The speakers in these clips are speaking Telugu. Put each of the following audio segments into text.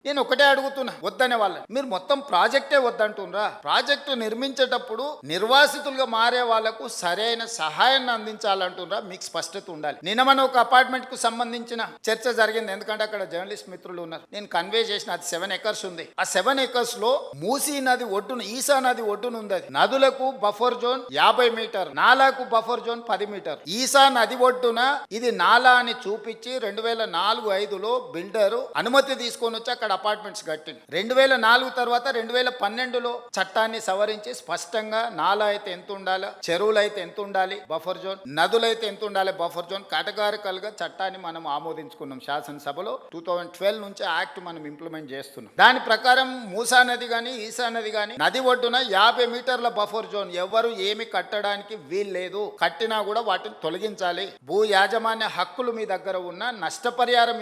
నేను ఒకటే అడుగుతున్నా, వద్దనే వాళ్ళని మీరు మొత్తం ప్రాజెక్టే వద్దంటున్నారా? ప్రాజెక్టు నిర్మించేటప్పుడు నిర్వాసితులుగా మారే వాళ్లకు సరైన సహాయాన్ని అందించాలంటున్నారా? మీకు స్పష్టత ఉండాలి. నిన్న మన ఒక అపార్ట్మెంట్ కు సంబంధించిన చర్చ జరిగింది, ఎందుకంటే అక్కడ జర్నలిస్ట్ మిత్రులు ఉన్నారు. నేను కన్వే చేసిన అది 7 acres ఉంది. ఆ 7 acres లో మూసీ నది ఒడ్డున, ఈసా నది ఒడ్డున ఉంది. అది నదులకు బఫర్ జోన్ 50 మీటర్, నాలాకు బఫర్ జోన్ 10 మీటర్. ఈసా నది ఒడ్డున ఇది నాలా అని చూపించి 2004-05లో బిల్డరు అనుమతి తీసుకొని వచ్చి అక్కడ అపార్ట్మెంట్స్ కట్టింది. 2004 తర్వాత 2012లో చట్టాన్ని సవరించి స్పష్టంగా నాలా అయితే ఎంత ఉండాలి, చెరువులు అయితే ఎంత ఉండాలి బఫర్ జోన్, నదులైతే ఎంత ఉండాలి బఫర్ జోన్, కేటగారికల్ గా చట్టాన్ని మనం ఆమోదించుకున్నాం శాసనసభలో. 2012 నుంచి యాక్ట్ మనం ఇంప్లిమెంట్ చేస్తున్నాం. దాని ప్రకారం మూసా నది గాని ఈసా నది గాని నది ఒడ్డున 50 మీటర్ల బఫర్ జోన్, ఎవరు ఏమి కట్టడానికి వీలు లేదు. కట్టినా కూడా వాటిని తొలగించాలి. భూ యాజమాన్య హక్కులు మీ దగ్గర ఉన్న నష్టపరిహారం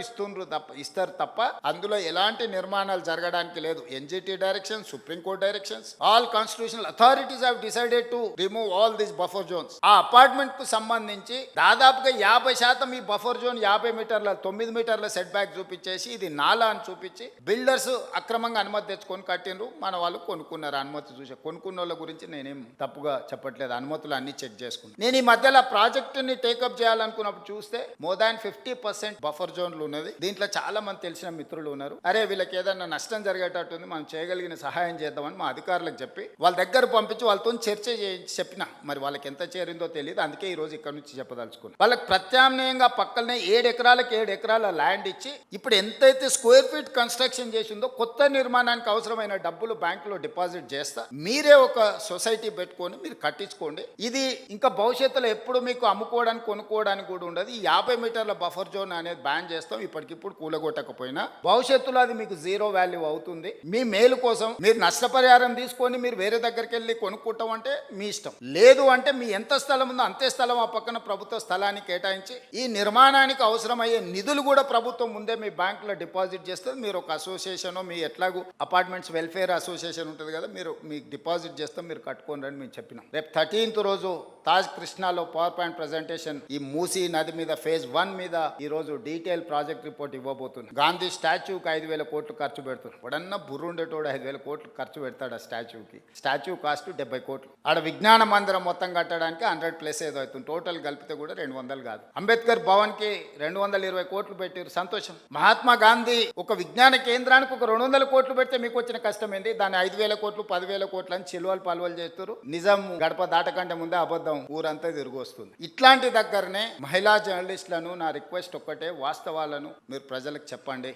ఇస్తారు తప్ప అందులో ఎలాంటి నిర్మాణాలు జరగడానికి లేదు. NGT direction, supreme court directions, all constitutional authorities have decided to remove all this buffer zones. ఆ అపార్ట్మెంట్ కు సంబంధించి దాదాపుగా 50% ఈ బఫర్ జోన్ 50 మీటర్ల 9 మీటర్ల సెట్ బ్యాక్ చూపించేసి ఇది నాలా అని చూపించి బిల్డర్స్ అక్రమంగా అనుమతి తెచ్చుకొని కట్టినరు. మన వాళ్ళు కొనుక్కున్నారు. అనుమతి చూసి కొనుక్కున్న వాళ్ళ గురించి నేనేం తప్పుగా చెప్పట్లేదు. అనుమతులు అన్ని చెక్ చేసుకున్నాను. నేను ఈ మధ్యలో ప్రాజెక్టుని టేకప్ చేయాలనుకున్నప్పుడు చూస్తే మోర్ దాన్ 50% బఫర్ జోన్లు ఉన్నది. దీంట్లో చాలా మంది తెలిసిన మిత్రులు ఉన్నారు. అరే వీళ్ళకి ఏదన్నా నష్టం జరిగేటట్టుంది, మనం చేయగలిగిన సహాయం చేద్దామని మా అధికారులకు చెప్పి వాళ్ళ దగ్గర పంపించి వాళ్ళతో చర్చ చెప్పిన. మరి వాళ్ళకి ఎంత చేరిందో తెలియదు. అందుకే ఈ రోజు ఇక్కడ నుంచి చెప్పదలుచుకున్నాను. వాళ్ళకి ప్రత్యామ్నాయంగా పక్కనే 7 ఎకరాలకు 7 ఎకరాల ల్యాండ్ ఇచ్చి ఇప్పుడు ఎంతైతే స్క్వేర్ ఫీట్ కన్స్ట్రక్షన్ చేసిందో కొత్త నిర్మాణానికి అవసరమైన డబ్బులు బ్యాంకులో డిపాజిట్ చేస్తా. మీరే ఒక సొసైటీ పెట్టుకొని మీరు కట్టించుకోండి. ఇది ఇంకా భవిష్యత్తులో ఎప్పుడు మీకు అమ్ముకోవడానికి కొనుక్కోవడానికి కూడా ఉండదు. ఈ 50 మీటర్ల బఫర్ జోన్ అనేది బ్యాన్ చేస్తాం. ఇప్పటికిప్పుడు కూలగొట్టకపోయినా భవిష్యత్తులో అది మీకు జీరో వాల్యూ అవుతుంది. మీ మేలు కోసం మీరు నష్టపరిహారం తీసుకొని మీరు వేరే దగ్గరికి వెళ్ళి కొనుక్కుంటాం అంటే మీ ఇష్టం. లేదు అంటే మీ ఎంత స్థలం ఉందో అంతే స్థలం ఆ పక్కన ప్రభుత్వ స్థలాన్ని కేటాయించి ఈ నిర్మాణానికి అవసరమయ్యే నిధులు కూడా ప్రభుత్వం ముందే మీ బ్యాంకులో డిపాజిట్ చేస్తుంది. మీరు ఒక అసోసియేషన్, మీ ఎట్లాగూ అపార్ట్మెంట్స్ వెల్ఫేర్ అసోసియేషన్ ఉంటుంది కదా, మీరు మీకు డిపాజిట్ చేస్తాం, మీరు కట్టుకోండి అని మేము చెప్పినాం. రేపు 13th రోజు తాజ్ కృష్ణాలో పవర్ పాయింట్ ప్రెజెంటేషన్ ఈ మూసీ నది మీద ఫేజ్ 1 మీద ఈ రోజు డీటెయిల్ ప్రాజెక్ట్ రిపోర్ట్ ఇవ్వబోతుంది. గాంధీ స్టాచ్యూకి 5,000 కోట్లు ఖర్చు పెడుతున్నారు. ఎప్పుడన్నా బుర్రుండేటోడు 5,000 కోట్లు ఖర్చు పెడతాడు ఆ స్టాచ్యూకి. స్టాచ్యూ కాస్ట్ 70 కోట్లు. ఆడ విజ్ఞాన మందిరం మొత్తం కట్టడానికి 100+ ఏదో అవుతుంది. టోటల్ కలిపితే కూడా 200 కాదు. అంబేద్కర్ భవన్ కి 220 కోట్లు పెట్టారు, సంతోషం. మహాత్మా గాంధీ ఒక విజ్ఞాన కేంద్రానికి ఒక 200 కోట్లు పెడితే మీకు వచ్చిన కష్టం ఏంటి? దాన్ని 5,000 కోట్లు 10,000 కోట్లు అని చిలువలు పలువలు చేస్తారు. నిజం గడప దాటకంటే ముందే అబద్ధం ఊరంతా తిరిగి వస్తుంది. ఇట్లాంటి దగ్గరనే మహిళా జర్నలిస్టులను నా రిక్వెస్ట్ ఒక్కటే, వాస్తవాలను మీరు ప్రజలకు చెప్పండి.